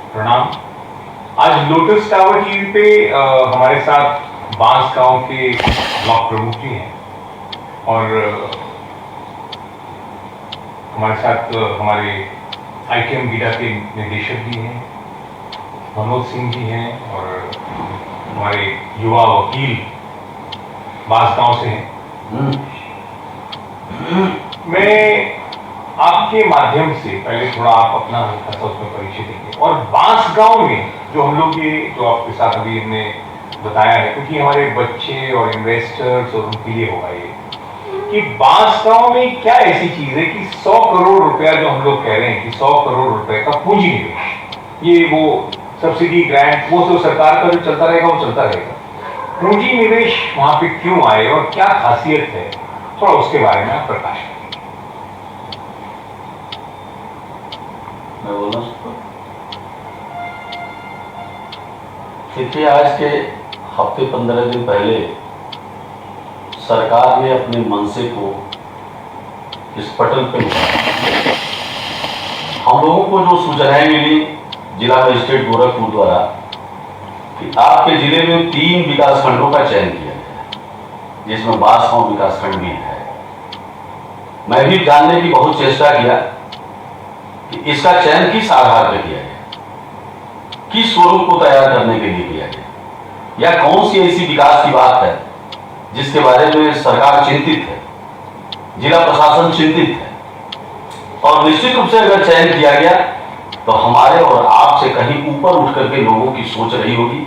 प्रणाम। आज lotus tower TV पे हमारे साथ बांसगांव के ब्लॉक प्रमुख जी हैं और हमारे साथ हमारे आईटीएम बीडा के निदेशक भी हैं, मनोज सिंह जी हैं और हमारे युवा वकील बांसगांव से हैं। मैं आपके माध्यम से पहले थोड़ा आप अपना हल्का सा उसमें परिचय देंगे और बांसगांव में जो हम लोग ये जो आपके साथ अभी हमने बताया है, क्योंकि हमारे बच्चे और इन्वेस्टर्स और उनके लिए होगा ये कि बांसगांव में क्या ऐसी चीज है कि 100 करोड़ रुपया जो हम लोग कह रहे हैं कि 100 करोड़ रुपए का पूंजी निवेश, ये वो सब्सिडी ग्रांट वो तो सरकार का जो चलता रहेगा वो चलता रहेगा। पूंजी निवेश वहां पे क्यों आए और क्या खासियत है, थोड़ा उसके बारे में आप प्रकाश करें। मैं बोलना देखिए, आज के हफ्ते 15 दिन पहले सरकार ने अपने मनसे को इस पटल पे उतारा। हम लोगों को जो सूचनाएं मिली जिला मजिस्ट्रेट गोरखपुर द्वारा कि आपके जिले में 3 विकास खंडों का चयन किया गया, जिसमें बांसगांव विकास खंड भी है। मैं भी जानने की बहुत चेष्टा किया कि इसका चयन किस आधार पर किया गया, किस स्वरूप को तैयार करने के लिए किया गया, या कौन सी ऐसी विकास की बात है जिसके बारे में सरकार चिंतित है, जिला प्रशासन चिंतित है। और निश्चित रूप से अगर चयन किया गया तो हमारे और आपसे कहीं ऊपर उठ करके लोगों की सोच रही होगी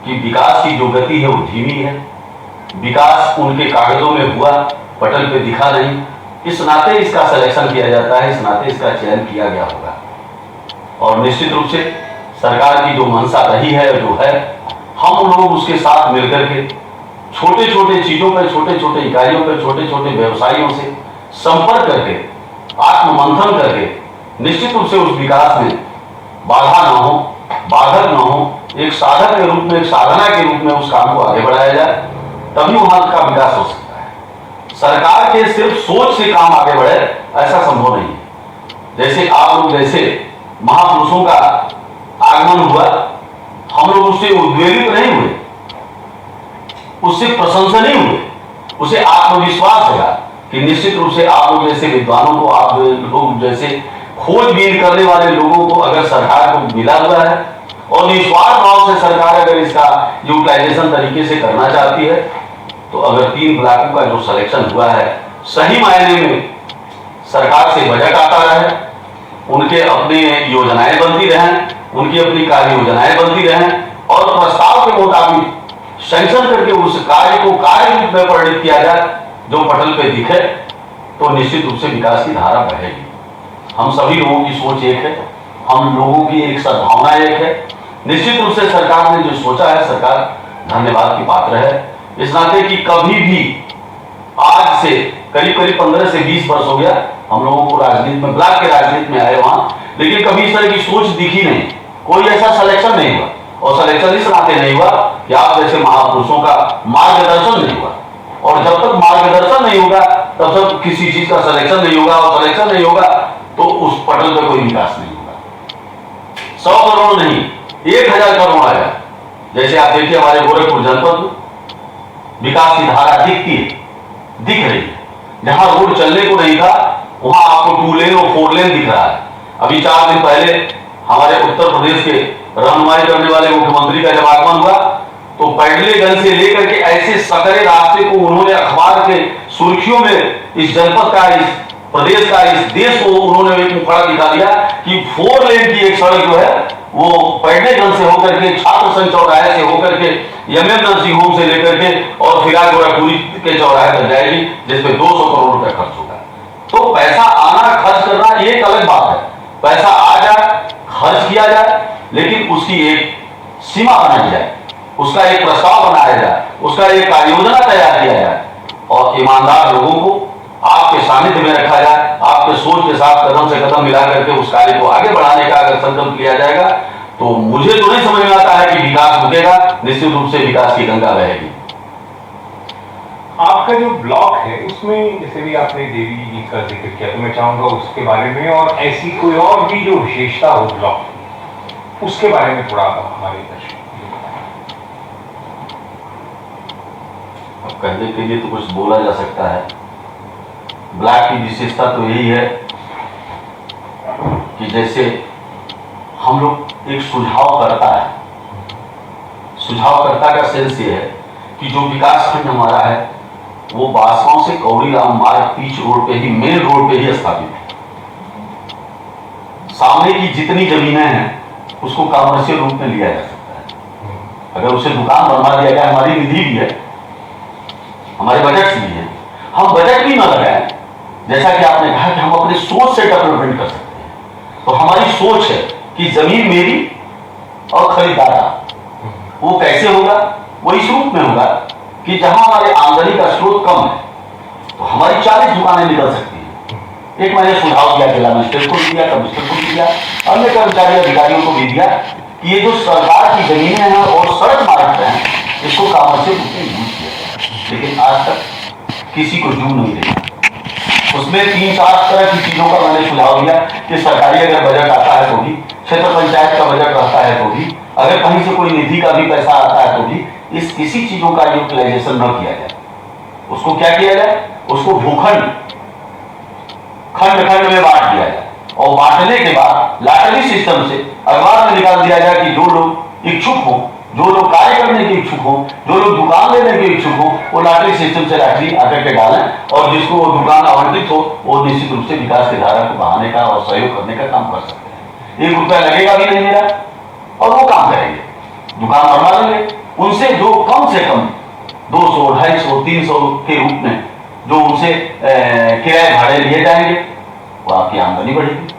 कि विकास की जो गति है वो धीमी है, विकास उनके कागजों में हुआ, पटल पे दिखा नहीं, इस नाते इसका सिलेक्शन किया जाता है, इस नाते इसका चयन किया गया होगा। और निश्चित रूप से सरकार की जो मंशा रही है जो है, हम लोग उसके साथ मिलकर के छोटे छोटे चीजों पर, छोटे छोटे इकाइयों पर, छोटे छोटे व्यवसायियों से संपर्क करके, आत्ममंथन करके निश्चित रूप से उस विकास में बाधा ना हो, बाधक ना हो, एक साधक के रूप में, एक साधना के रूप में उस काम को आगे बढ़ाया जाए, तभी वहां का विकास हो सकता है। सरकार के सिर्फ सोच से काम आगे बढ़े ऐसा संभव नहीं है। जैसे आप लोग जैसे महापुरुषों का आगमन हुआ, हम लोग उससे उद्वेलित नहीं हुए, उससे प्रशंसनीय हुए, उसे आत्मविश्वास होगा कि निश्चित रूप से आप लोग जैसे विद्वानों को, आप लोग जैसे खोजबीन करने वाले लोगों को अगर सरकार को मिला हुआ है और निस्वार्थ भाव से सरकार अगर इसका यूटिलाइजेशन तरीके से करना चाहती है, तो अगर 3 ब्लॉकों का जो सिलेक्शन हुआ है सही मायने में सरकार से बजट आता रहे, उनके अपने योजनाएं बनती रहें, उनकी अपनी कार्य योजनाएं बनती रहें और प्रस्ताव के मुताबिक सैंक्शन करके उस कार्य को कार्य रूप में परिणित किया जाए जो पटल पे दिखे, तो निश्चित रूप से विकास की धारा बढ़ेगी। हम सभी लोगों की सोच एक है, हम लोगों की एक सद्भावना एक है। निश्चित रूप से सरकार ने जो सोचा है, सरकार धन्यवाद की पात्र है। इस नाते कि कभी भी आज से करीब 15 से 20 वर्ष हो गया हम लोगों को राजनीति में, ब्लॉक के राजनीति में आए वहां, लेकिन कभी इस तरह की सोच दिखी नहीं, कोई ऐसा सिलेक्शन नहीं हुआ। और सिलेक्शन इस नाते नहीं हुआ कि आप जैसे महापुरुषों का मार्गदर्शन नहीं हुआ, और जब तक मार्गदर्शन नहीं होगा तब तक किसी चीज का सिलेक्शन नहीं होगा, और सिलेक्शन नहीं होगा तो उस पटल पर कोई विकास नहीं होगा। 100 करोड़ नहीं, 1000 करोड़ आएगा। जैसे आप देखिए हमारे गोरखपुर जनपद विकास की धारा दिखती है, दिख रही है। जहां रोड चलने को नहीं था वहां आपको 2 लेन और 4 लेन दिख रहा है। अभी 4 दिन पहले हमारे उत्तर प्रदेश के रहनुमाई करने वाले मुख्यमंत्री का जब आगमन हुआ तो पैडलेगंज से लेकर के ऐसे सकरे रास्ते को उन्होंने अखबार के सुर्खियों में इस जनपद का, इस प्रदेश का, इस देश को उन्होंने एक मुखड़ा दिखा दिया कि 4 लेन की एक सड़क जो है वो पैडलेगंज से होकर के, छात्र संघ चौराहे से होकर के, एमएम नर्सिंग होम से लेकर के और फिलहाल गोरखपुरी के चौराहे तक जाएगी, जिसमें 200 करोड़ रुपए खर्च होगा। तो पैसा आना, खर्च करना एक अलग बात है। पैसा आ जाए, खर्च किया जाए, लेकिन उसकी एक सीमा बनाई जाए, उसका एक प्रस्ताव बनाया जाए, उसका एक कार्य योजना तैयार किया जाए और ईमानदार लोगों को आपके सानिध्य में रखा जाए। आपके सोच के साथ कदम से कदम मिला करके उस कार्य को आगे बढ़ाने का अगर संकल्प लिया जाएगा तो मुझे तो नहीं समझ में आता है कि विकास रुकेगा। निश्चित रूप से विकास की गंगा बहेगी। आपका जो ब्लॉक है उसमें जैसे भी आपने देवी जी का जिक्र किया, तो मैं चाहूंगा उसके बारे में और ऐसी कोई और भी जो विशेषता हो ब्लॉक उसके बारे में थोड़ा हमारे दर्शक अब कहने के लिए तो कुछ बोला जा सकता है। ब्लैक की विशेषता तो यही है कि जैसे हम लोग एक सुझावकर्ता है, सुझावकर्ता का सेंस ये है कि जो विकास खंड हमारा है वो बासगांव से कौड़ीराम मार्ग पिच रोड पे ही, मेन रोड पे ही स्थापित है। सामने की जितनी जमीनें हैं उसको कॉमर्शियल रूप में लिया जा सकता है। अगर उसे दुकान बनवा दिया जाए, हमारी निधि भी है, हमारे बजट भी है, हम बजट भी ना लगाएं, जैसा कि आपने कहा कि हम अपने सोच से डेवलपमेंट कर सकते हैं। तो हमारी सोच है कि जमीन मेरी और खरीदार आप। वो कैसे होगा? वो इस रूप में होगा कि जहां हमारे आमदनी का स्रोत कम है तो हमारी 40 दुकानें निकल सकती हैं। एक मैंने सुझाव दिया, जिला मजिस्ट्रेट को भी दिया, कमिश्नर को भी दिया, अन्य कर्मचारी अधिकारियों को भी दिया कि ये जो सरकार की जमीनें हैं और सड़क मार्ग पे हैं, इसको कॉमर्शियल रूप में यूज किया जाए। लेकिन आज तक किसी को जू नहीं देगा। उसमें 3-4 तरह की चीजों का मैंने सुझाव दिया कि सरकारी अगर बजट आता है तो भी, क्षेत्र पंचायत का बजट रहता है तो भी, अगर कहीं से कोई निधि का भी पैसा आता है तो भी इसी चीजों का यूटिलाइजेशन न किया जाए। उसको क्या किया जाए? उसको भूखंड खंड खंड में बांट दिया जाए और बांटने के बाद लॉटरी सिस्टम से अखबार में निकाल दिया जाए कि जो लोग इच्छुक हों, जो लोग कार्य करने के इच्छुक हों, जो लोग दुकान लेने के इच्छुक हों, वो लॉटरी सिस्टम से लॉटरी आकर के डालें और जिसको वो दुकान आवंटित हो वो निश्चित रूप से विकास की धारा को बढ़ाने का और सहयोग करने का काम कर सकते हैं। 1 रुपया लगेगा भी नहीं मेरा और वो काम करेंगे, दुकान बनवा लेंगे। उनसे जो कम से कम 200, 250, 300 के रूप में जो उनसे किराए भाड़े लिए जाएंगे, वो आपकी आमदनी बढ़ेगी,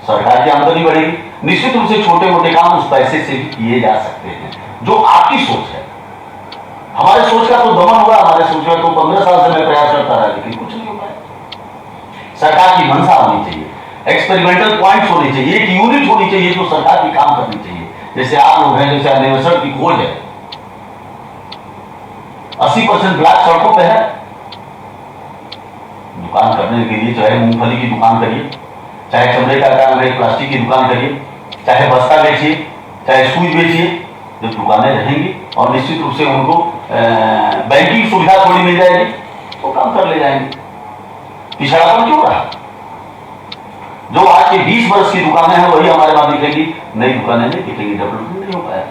सरकार की आमदनी बढ़ेगी। निश्चित रूप से छोटे मोटे काम उस पैसे से भी किए जा सकते हैं, जो आपकी सोच है। हमारे सोच का तो दमन हुआ, हमारे सोच का तो 15 साल से मैं प्रयास करता रहा, लेकिन कुछ नहीं हो पाया। सरकार की मंशा होनी चाहिए, एक्सपेरिमेंटल पॉइंट्स होने चाहिए, एक यूनिट होनी चाहिए जो सरकार की काम करनी चाहिए। जैसे आप लोग हैं, जैसे अन्वेषण की खोज है, 80% ब्लैक सड़कों पे है। दुकान करने के लिए चाहे मूंगफली की दुकान करिए, चाहे चमड़े का काम है, प्लास्टिक की दुकान करिए, चाहे बस्ता बेचिए, चाहे सुई बेचिए, जब दुकानें रहेंगी और निश्चित रूप से उनको बैंकिंग सुविधा थोड़ी मिल जाएगी तो काम कर ले जाएंगे। पिछड़ापन क्यों रहा? जो आज के 20 वर्ष की दुकानें हैं वही हमारे वहां दिखेंगी, नई दुकानें नहीं दिखेंगी। डेवलपमेंट नहीं हो पाया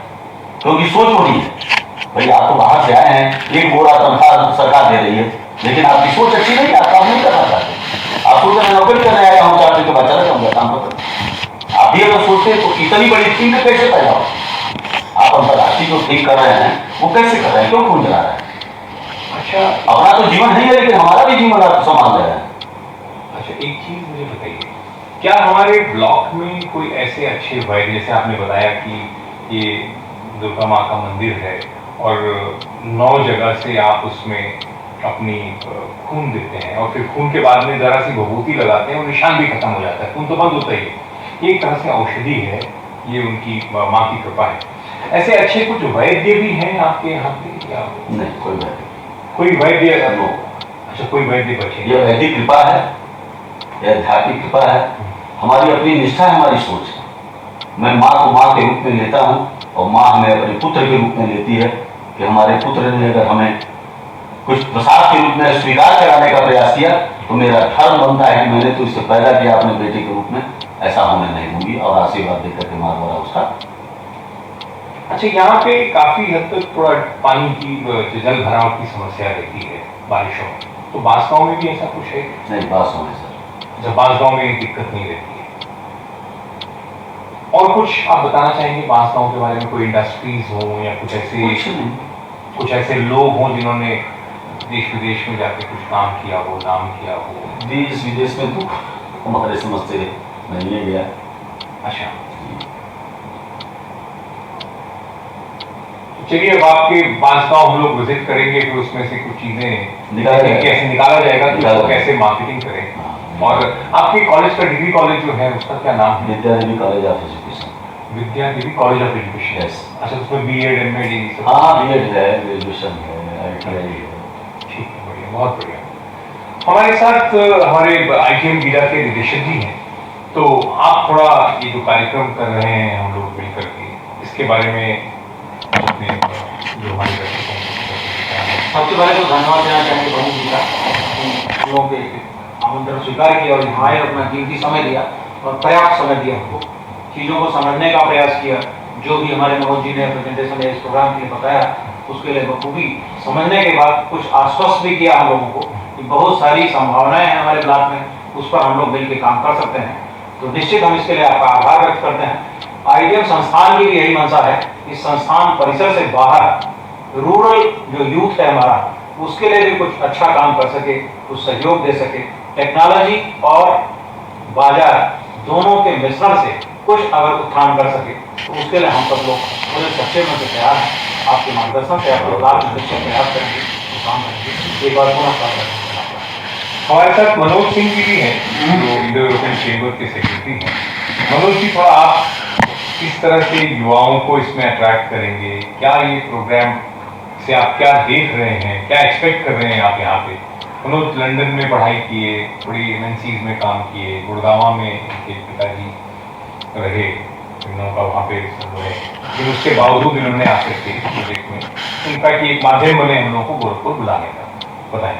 क्योंकि सोच वही है। भाई आप तो बाहर से आए हैं, एक बोरा तनख्वाह सरकार दे रही है, लेकिन आपकी सोच अच्छी नहीं, आप काम नहीं करना चाहते। आप सोच रहे नौकरी करने आया हूँ, 4 दिन के बाद चला जाऊंगा काम कर। आप भी अगर सोचते तो इतनी बड़ी टीम कैसे पैदा हो? आप अंतर्राष्ट्रीय जो ठीक कर रहे हैं वो कैसे कर रहे हैं? क्यों खून जला रहे हैं? अच्छा, अपना तो जीवन है, लेकिन हमारा भी जीवन आप संभाल रहे हैं। अच्छा, एक चीज मुझे बताइए, क्या हमारे ब्लॉक में कोई ऐसे अच्छे वैद्य, जैसे आपने बताया कि ये दुर्गा माँ का मंदिर है और 9 जगह से आप उसमें अपनी खून देते हैं और फिर खून के बाद में जरा सी भभूति लगाते हैं और निशान भी खत्म हो जाता है, खून तो बंद होता ही है। एक तरह से औषधि है, ये उनकी माँ की कृपा है। ऐसे अच्छे कुछ वैद्य भी हैं आपके यहाँ पे? या नहीं, कोई वैद्य अच्छा, कोई वैद्य बचे? यह वैदिक कृपा है, यह आध्यात्मिक कृपा है, हमारी अपनी निष्ठा है, हमारी सोच है। मैं माँ को माँ के रूप में लेता हूँ और माँ हमें अपने पुत्र के रूप में लेती है कि हमारे पुत्र ने अगर हमें कुछ प्रसाद के रूप में स्वीकार कराने का प्रयास किया तो मेरा धर्म बनता है कि मैंने तो इसे पैदा किया अपने बेटे के रूप में, ऐसा होने नहीं दूंगी और आशीर्वाद देकर के माँ द्वारा उसका। अच्छा, यहाँ पे काफी हद तक थोड़ा पानी की, जल भराव की समस्या रहती है बारिशों में, तो बांसगांव में भी ऐसा कुछ है? नहीं, बांसगांव में सर, अच्छा, बांसगांव में दिक्कत नहीं रहती है। और कुछ आप बताना चाहेंगे बांसगांव के बारे में? कोई इंडस्ट्रीज हो या कुछ ऐसे लोग हों जिन्होंने देश विदेश में जाके कुछ काम किया हो, नाम किया हो? देश विदेश में तो हमारे समझ से नहीं गया। अच्छा, चलिए, अब आपके बांसगांव हम लोग विजिट करेंगे, फिर उसमें से कुछ चीजें कैसे निकाला जाएगा कि उसको कैसे मार्केटिंग करें। और आपके कॉलेज का, डिग्री कॉलेज जो है उसका क्या नाम है? Vidya Devi college of education. Vidya Devi college of education. Yes. अच्छा, उसमें बीएड, एमएड? हाँ, बीएड है, ग्रेजुएशन है, ITI है। ठीक है, बढ़िया, बहुत बढ़िया। हमारे साथ हमारे ITM बीड़ा के निदेशक जी हैं, तो आप थोड़ा ये जो कार्यक्रम कर रहे हैं हम लोग मिलकर के, इसके बारे में अपने जो हमारे दर्शकों को सबसे पहले तो धन्यवाद देना चाहेंगे प्रमुख जी का, हम लोगों के आमंत्रण स्वीकार किया और यहाँ आए, अपना कीमती समय दिया और पर्याप्त समय दिया हमको, चीज़ों को समझने का प्रयास किया। जो भी हमारे मनोज जी ने प्रेजेंटेशन इस प्रोग्राम के लिए बताया उसके लिए बखूबी समझने के बाद कुछ आश्वस्त भी किया हम लोगों को कि बहुत सारी संभावनाएं हैं हमारे ब्लॉक में, उस पर हम लोग मिलकर काम कर सकते हैं। तो निश्चित हम इसके लिए आपका आभार व्यक्त करते हैं। आईटीएम संस्थान की भी यही मंशा है, इस संस्थान परिसर से बाहर रूरल जो यूथ है हमारा, उसके लिए भी कुछ अच्छा काम कर सके, कुछ सहयोग दे सके। टेक्नोलॉजी और बाजार दोनों के मिश्रण से कुछ अगर उत्थान कर सके तो उसके लिए हम सब लोग पूरे सच्चे में से तैयार हैं। आपके मार्गदर्शन से आपके लाभ निश्चय प्रयास करेंगे, काम करेंगे। एक बार पुनः स्वागत है। हमारे साथ मनोज सिंह जी भी हैं जो इंडो यूरोपियन चेंबर के सेक्रेटरी हैं। मनोज जी, थोड़ा आप किस तरह से युवाओं को इसमें अट्रैक्ट करेंगे? क्या ये प्रोग्राम से आप क्या देख रहे हैं, क्या एक्सपेक्ट कर रहे हैं आप यहाँ पे? मनोज लंदन में पढ़ाई किए, बड़ी एमएनसीज में काम किए, गुड़गांव में उनके पिताजी रहे, इन्हों का वहाँ पे वो है, लेकिन उसके बावजूद इन्होंने आकर के इस प्रोजेक्ट में इनफैक्ट एक माध्यम बने हम लोगों को गोरखपुर बुलाने का। बताएं।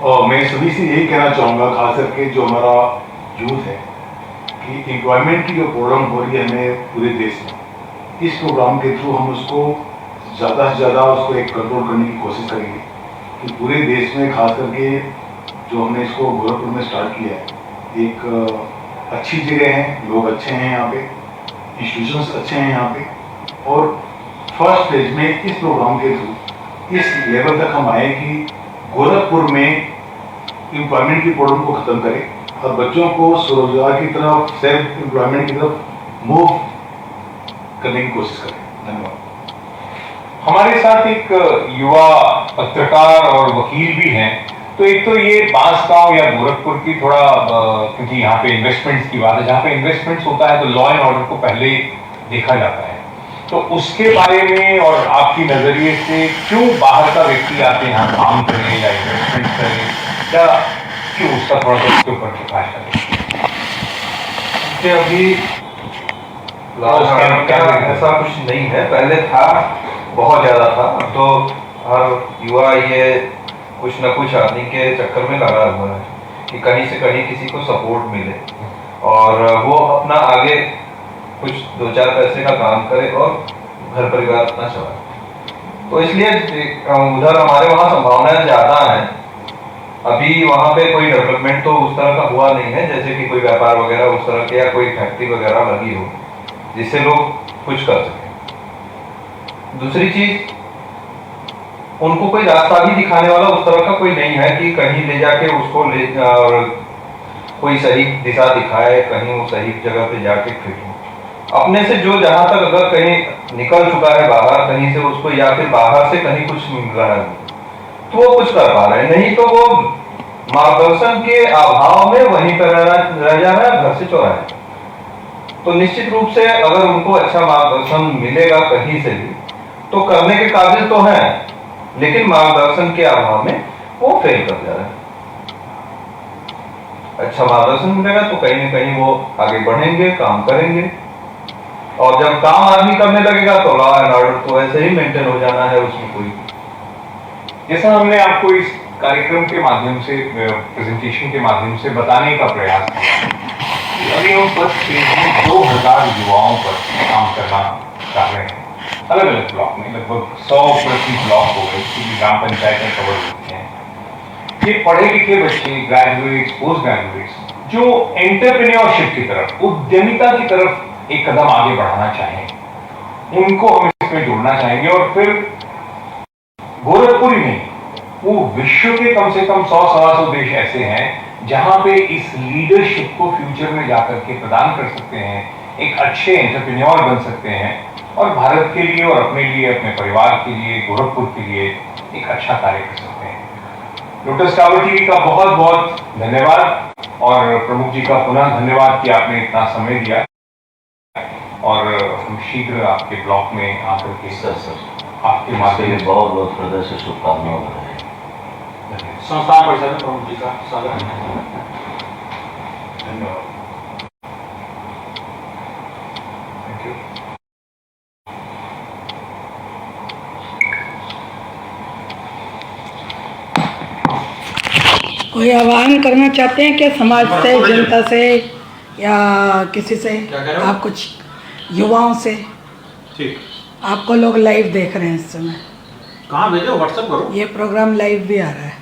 और मैं सभी से यही कहना चाहूँगा, खास करके जो हमारा यूथ है, कि एम्प्लॉयमेंट की जो प्रोग्राम हो रही है हमें पूरे देश में, इस प्रोग्राम के थ्रू हम उसको ज़्यादा से ज़्यादा उसको एक कंट्रोल करने की कोशिश करेंगे कि पूरे देश में, खास करके जो हमने इसको गोरखपुर में स्टार्ट किया है, एक अच्छी जगह है, लोग अच्छे हैं यहाँ पे, इंस्टीट्यूशंस अच्छे हैं यहाँ पे, और फर्स्ट फेज में इस प्रोग्राम के थ्रू इस लेवल तक हम आए कि गोरखपुर में एम्प्लॉयमेंट की प्रॉब्लम को खत्म करें और बच्चों को स्वरोजगार की तरफ, सेल्फ एम्प्लॉयमेंट की तरफ मूव करने की कोशिश करें। धन्यवाद। हमारे साथ एक युवा पत्रकार और वकील भी हैं। तो एक तो ये बांसगांव या गोरखपुर की थोड़ा क्योंकि यहाँ पे इन्वेस्टमेंट्स की बात है, जहाँ पे इन्वेस्टमेंट्स होता है तो लॉ एंड ऑर्डर को पहले देखा जाता है, तो उसके बारे में और आपकी नजरिए से क्यों बाहर का व्यक्ति आके यहाँ काम करे या इन्वेस्टमेंट करे, क्या क्यों, उसका थोड़ा सा उसके ऊपर प्रकाश करें। अभी ऐसा कुछ नहीं है, पहले था, बहुत ज्यादा था। तो हर युवा ये कुछ न कुछ आदमी के चक्कर में लगा हुआ है कि कहीं से कहीं किसी को सपोर्ट मिले और वो अपना आगे कुछ दो चार पैसे का काम करे और घर परिवार अपना चलाए। तो इसलिए उधर हमारे वहाँ संभावनाएं ज़्यादा हैं। अभी वहाँ पे कोई डेवलपमेंट तो उस तरह का हुआ नहीं है, जैसे कि कोई व्यापार वगैरह उस तरह के या कोई फैक्ट्री वगैरह लगी हो जिससे लोग कुछ कर सकें। दूसरी चीज, उनको कोई रास्ता भी दिखाने वाला उस तरह का कोई नहीं है कि कहीं ले जाके उसको ले और कोई सही दिशा दिखाए, कहीं वो सही जगह पे जाके फिट हो। अपने से जो जहां तक अगर कहीं निकल चुका है बाहर कहीं से उसको, या फिर बाहर से कहीं कुछ मिल रहा है तो वो कुछ कर पा रहे हैं, नहीं तो वो मार्गदर्शन के अभाव में वहीं पर रह जा रहा है, घर से चौराहे। तो निश्चित रूप से अगर उनको अच्छा मार्गदर्शन मिलेगा कहीं से भी तो करने के काबिल तो हैं, लेकिन मार्गदर्शन के अभाव में वो फेल कर जा रहे हैं। अच्छा मार्गदर्शन मिलेगा तो कहीं ना कहीं वो आगे बढ़ेंगे, काम करेंगे, और जब काम आदमी करने लगेगा तो लॉ एंड ऑर्डर तो ऐसे ही मेंटेन हो जाना है, उसमें कोई। जैसा हमने आपको इस कार्यक्रम के माध्यम से, प्रेजेंटेशन के माध्यम से बताने का प्रयास किया, अभी हम फर्स्ट फेज में 2000 युवाओं पर काम करना चाह रहे हैं अलग अलग ब्लॉक में। लगभग 100 प्रति ब्लॉक हो गए क्योंकि ग्राम पंचायतें कवर होती हैं। ये पढ़े लिखे बच्चे, ग्रेजुएट्स, पोस्ट ग्रेजुएट्स, जो एंटरप्रेन्योरशिप की तरफ, उद्यमिता की तरफ एक कदम आगे बढ़ाना चाहें, उनको हम इसमें जोड़ना चाहेंगे। और फिर गोरखपुर ही नहीं, वो विश्व के कम से कम 100-125 देश ऐसे हैं जहां पे इस लीडरशिप को फ्यूचर में जाकर के प्रदान कर सकते हैं, एक अच्छे एंटरप्रेन्योर बन सकते हैं और भारत के लिए और अपने लिए, अपने परिवार के लिए, गोरखपुर के लिए एक अच्छा कार्य कर सकते हैं। लोटस टावर टीवी का बहुत बहुत धन्यवाद और प्रमुख जी का पुनः धन्यवाद कि आपने इतना समय दिया, और हम शीघ्र आपके ब्लॉक में आकर के सर आपके माध्यम से बहुत बहुत हृदय से शुभकामनाएं। संस्थान परिषद में प्रमुख जी का स्वागत है। धन्यवाद। कोई आह्वान करना चाहते हैं क्या समाज से, जनता से या किसी से? क्या कह रहे हो? आप कुछ युवाओं से? ठीक। आपको लोग लाइव देख रहे हैं इस समय, कहाँ भेजो, व्हाट्सएप करो। ये प्रोग्राम लाइव भी आ रहा है।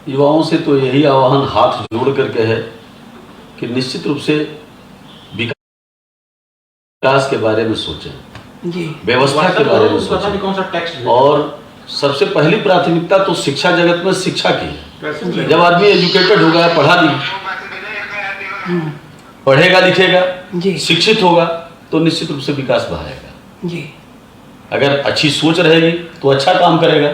युवाओं से तो यही आह्वान हाथ जोड़ करके है कि निश्चित रूप से विकास के बारे में सोचें, जी, व्यवस्था के बारे में पता नहीं सोचें, कौन सा टेक्स्ट और सबसे पहली प्राथमिकता तो शिक्षा जगत में शिक्षा की है। जब आदमी एजुकेटेड होगा, पढ़ेगा लिखेगा, जी, शिक्षित होगा तो निश्चित रूप से विकास बढ़ाएगा। जी, अगर अच्छी सोच रहेगी तो अच्छा काम करेगा।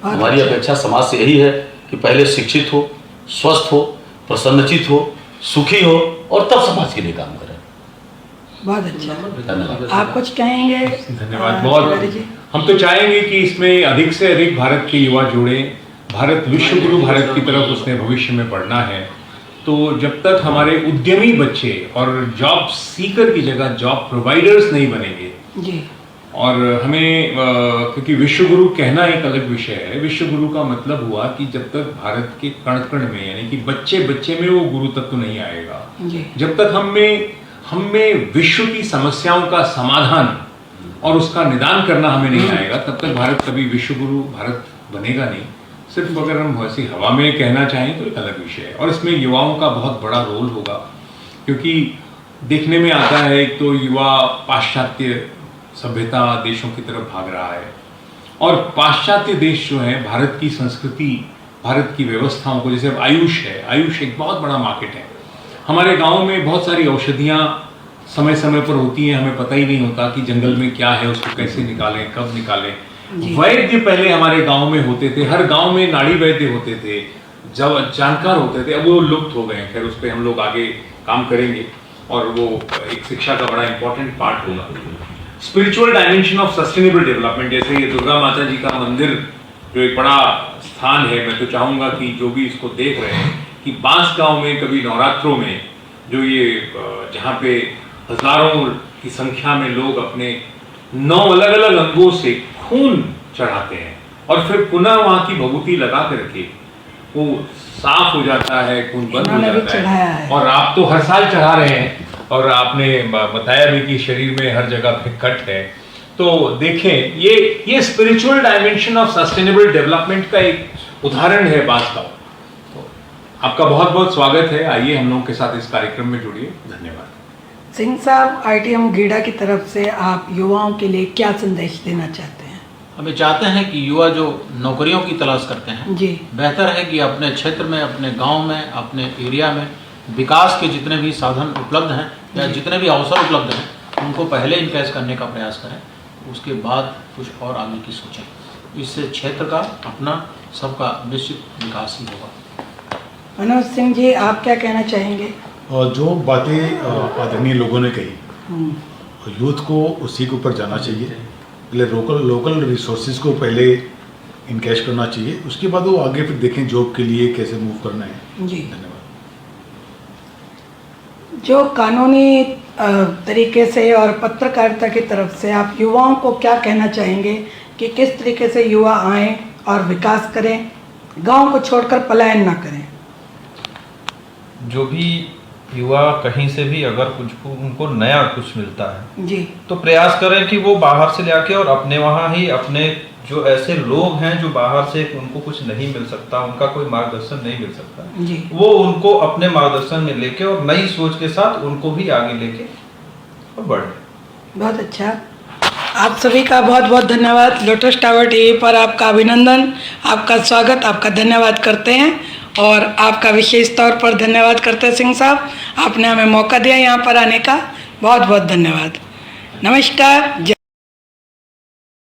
बहुत हमारी अच्छा। अपेक्षा समाज से यही है कि पहले शिक्षित हो, स्वस्थ हो, प्रसन्नचित हो, सुखी हो और तब समाज के लिए काम करें। बहुत अच्छा। धन्यवाद। आप कुछ कहेंगे? धन्यवाद। बहुत तिवारी जी। हम तो चाहेंगे कि इसमें अधिक से अधिक भारत के युवा जुड़े। भारत विश्व गुरु भारत की तरफ उसने भविष्य में बढ़ना है। तो जब तक हमारे उद्यमी बच्चे और जॉब सीकर की जगह जॉब प्रोवाइडर्स नहीं बनेंगे, जी, और हमें क्योंकि विश्व गुरु कहना एक अलग विषय है। विश्व गुरु का मतलब हुआ कि जब तक भारत के कण कण में, यानी कि बच्चे बच्चे में वो गुरु तत्व नहीं आएगा, जी, जब तक हम में विश्व की समस्याओं का समाधान और उसका निदान करना हमें नहीं आएगा, तब तक भारत कभी विश्व गुरु भारत बनेगा नहीं। सिर्फ अगर हम वैसी हवा में कहना चाहें तो एक अलग विषय है, और इसमें युवाओं का बहुत बड़ा रोल होगा। क्योंकि देखने में आता है एक तो युवा पाश्चात्य सभ्यता देशों की तरफ भाग रहा है, और पाश्चात्य देश जो है भारत की संस्कृति, भारत की व्यवस्थाओं को, जैसे अब आयुष है, आयुष एक बहुत बड़ा मार्केट है। हमारे गांव में बहुत सारी औषधियाँ समय समय पर होती हैं, हमें पता ही नहीं होता कि जंगल में क्या है, उसको कैसे निकालें, कब निकालें। वैद्य पहले हमारे गांव में होते थे, हर गांव में नाड़ी वैद्य होते थे, जब जानकार होते थे। अब वो लुप्त हो गए। खैर उस पर हम लोग आगे काम करेंगे, और वो एक शिक्षा का बड़ा इंपॉर्टेंट पार्ट होगा। Spiritual dimension of sustainable development, जैसे ये दुर्गा माता जी का मंदिर जो एक बड़ा स्थान है, मैं तो चाहूँगा कि जो भी इसको देख रहे हैं कि बांसगांव में कभी नवरात्रों में जो ये जहाँ पे हजारों की संख्या में लोग अपने 9 अलग अलग अंगों से खून चढ़ाते हैं, और फिर पुनः वहाँ की भभूति लगा करके वो साफ हो जाता है, खून बंद हो इन्होंने भी जाता चढ़ाया है। है। और आप तो हर साल चढ़ा रहे हैं, और आपने बताया भी कि शरीर में हर जगह पे कट है। तो देखें, ये spiritual dimension of sustainable development का एक उदाहरण है बांसगांव। तो आपका बहुत बहुत स्वागत है। आइए हम लोगों के साथ इस कार्यक्रम में जुड़िए। धन्यवाद। सिंह साहब, ITM गीडा की तरफ से आप युवाओं के लिए क्या संदेश देना चाहते हैं? हमें चाहते हैं कि युवा जो नौकरियों की तलाश करते हैं, जी, बेहतर है कि अपने क्षेत्र में, अपने गांव में, अपने एरिया में विकास के जितने भी साधन उपलब्ध हैं या जितने भी अवसर उपलब्ध हैं, उनको पहले इनकैश करने का प्रयास करें, उसके बाद कुछ और आगे की सोचें। इससे क्षेत्र का, अपना, सबका निश्चित विकास ही होगा। मनोज सिंह जी, आप क्या कहना चाहेंगे? और जो बातें आदरणीय लोगों ने कही, यूथ को उसी के ऊपर जाना चाहिए। पहले लोकल रिसोर्सेज को पहले इनकैश करना चाहिए, उसके बाद वो आगे फिर देखें जॉब के लिए कैसे मूव करना है। जी, धन्यवाद। जो कानूनी तरीके से और पत्रकारिता की तरफ से आप युवाओं को क्या कहना चाहेंगे कि किस तरीके से युवा आएं और विकास करें, गांव को छोड़कर पलायन ना करें? जो भी युवा कहीं से भी अगर कुछ उनको नया कुछ मिलता है जी, तो प्रयास करें कि वो बाहर से लाके और अपने वहाँ ही, अपने जो ऐसे लोग हैं जो बाहर से उनको कुछ नहीं मिल सकता, उनका कोई मार्गदर्शन नहीं मिल सकता, जी, वो उनको अपने मार्गदर्शन में लेके और नई सोच के साथ उनको भी आगे लेके और बढ़े। बहुत अच्छा। आप सभी का बहुत बहुत धन्यवाद। लोटस टावर टीवी पर आपका अभिनंदन, आपका स्वागत, आपका धन्यवाद करते हैं, और आपका विशेष तौर पर धन्यवाद करते हैं सिंह साहब, आपने हमें मौका दिया यहाँ पर आने का। बहुत बहुत धन्यवाद। नमस्कार।